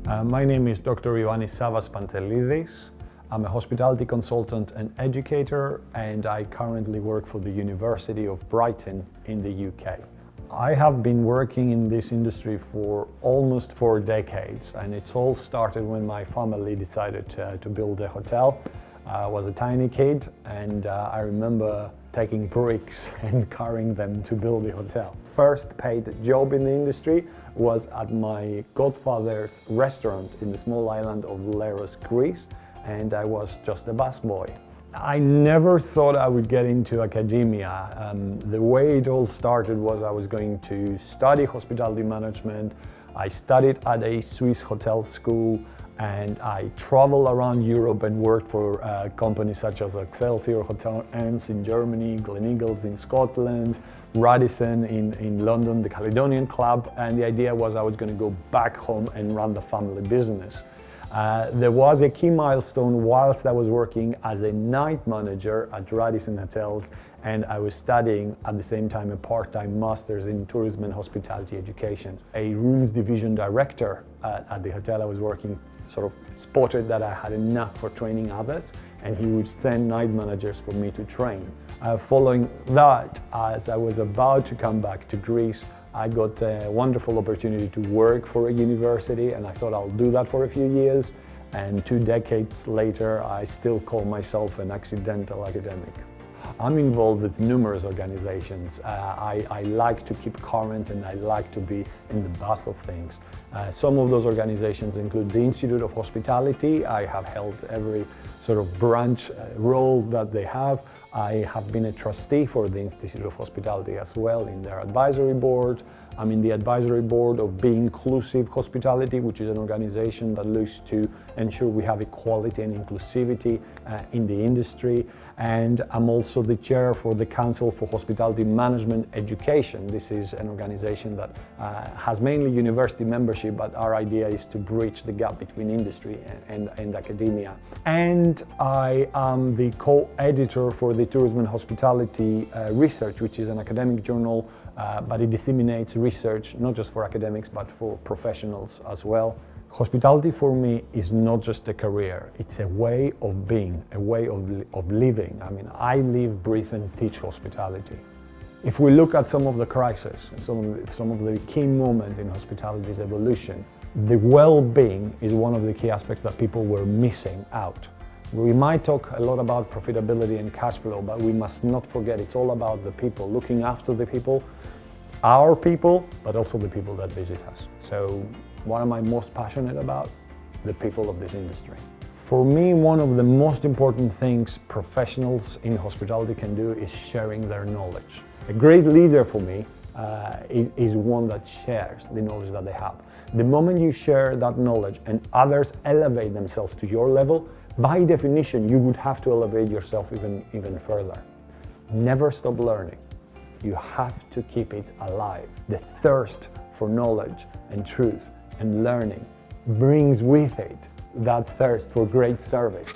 My name is Dr. Ioannis Savas Pantelidis. I'm a hospitality consultant and educator, and I currently work for the University of Brighton in the UK. I have been working in this industry for almost 4 decades, and it's all started when my family decided to build a hotel. I was a tiny kid, and I remember taking bricks and carrying them to build the hotel. First paid job in the industry was at my godfather's restaurant in the small island of Leros, Greece, and I was just a busboy. I never thought I would get into academia. The way it all started was I was going to study hospitality management. I studied at a Swiss hotel school, and I traveled around Europe and worked for companies such as Excelsior Hotel Ernst in Germany, Gleneagles in Scotland, Radisson in London, the Caledonian Club, and the idea was I was going to go back home and run the family business. There was a key milestone whilst I was working as a night manager at Radisson Hotels, and I was studying at the same time a part-time master's in tourism and hospitality education. A rooms division director at the hotel I was working sort of spotted that I had a knack for training others, and he would send night managers for me to train. Following that, as I was about to come back to Greece, I got a wonderful opportunity to work for a university, and I thought I'll do that for a few years, and 2 decades later I still call myself an accidental academic. I'm involved with numerous organizations. I like to keep current, and I like to be in the buzz of things. Some of those organizations include the Institute of Hospitality. I have held every sort of branch role that they have. I have been a trustee for the Institute of Hospitality as well in their advisory board. I'm in the advisory board of Be Inclusive Hospitality, which is an organization that looks to ensure we have equality and inclusivity in the industry. And I'm also the chair for the Council for Hospitality Management Education. This is an organization that has mainly university membership, but our idea is to bridge the gap between industry and academia. And I am the co-editor for the Tourism and Hospitality Research, which is an academic journal, but it disseminates research not just for academics but for professionals as well. Hospitality for me is not just a career, it's a way of being, a way of living. I mean, I live, breathe and teach hospitality. If we look at some of the crises, some of the key moments in hospitality's evolution, the well-being is one of the key aspects that people were missing out. We might talk a lot about profitability and cash flow, but we must not forget it's all about the people, looking after the people, our people, but also the people that visit us. So what am I most passionate about? The people of this industry. For me, one of the most important things professionals in hospitality can do is sharing their knowledge. A great leader for me is one that shares the knowledge that they have. The moment you share that knowledge and others elevate themselves to your level, by definition, you would have to elevate yourself even further. Never stop learning. You have to keep it alive. The thirst for knowledge and truth and learning brings with it that thirst for great service.